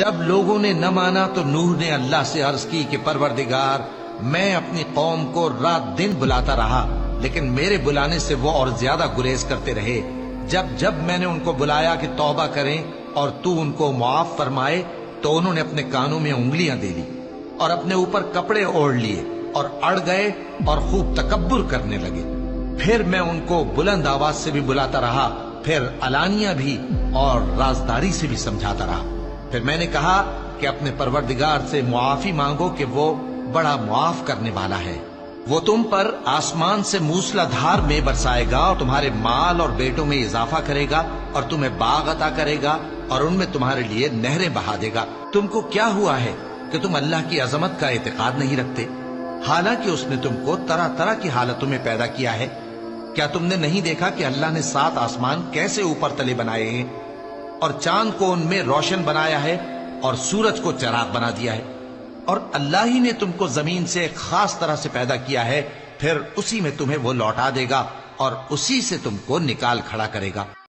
جب لوگوں نے نہ مانا تو نوح نے اللہ سے عرض کی کہ پروردگار، میں اپنی قوم کو رات دن بلاتا رہا، لیکن میرے بلانے سے وہ اور زیادہ گریز کرتے رہے۔ جب میں نے ان کو بلایا کہ توبہ کریں اور تو ان کو معاف فرمائے، تو انہوں نے اپنے کانوں میں انگلیاں دے لی اور اپنے اوپر کپڑے اوڑھ لیے اور اڑ گئے اور خوب تکبر کرنے لگے۔ پھر میں ان کو بلند آواز سے بھی بلاتا رہا، پھر علانیہ بھی اور رازداری سے بھی سمجھاتا رہا۔ پھر میں نے کہا کہ اپنے پروردگار سے معافی مانگو کہ وہ بڑا معاف کرنے والا ہے۔ وہ تم پر آسمان سے موسلا دھار میں برسائے گا اور تمہارے مال اور بیٹوں میں اضافہ کرے گا اور تمہیں باغ عطا کرے گا اور ان میں تمہارے لیے نہریں بہا دے گا۔ تم کو کیا ہوا ہے کہ تم اللہ کی عظمت کا اعتقاد نہیں رکھتے، حالانکہ اس نے تم کو طرح طرح کی حالتوں میں پیدا کیا ہے؟ کیا تم نے نہیں دیکھا کہ اللہ نے 7 آسمان کیسے اوپر تلے بنائے ہیں اور چاند کو ان میں روشن بنایا ہے اور سورج کو چراغ بنا دیا ہے؟ اور اللہ ہی نے تم کو زمین سے ایک خاص طرح سے پیدا کیا ہے، پھر اسی میں تمہیں وہ لوٹا دے گا اور اسی سے تم کو نکال کھڑا کرے گا۔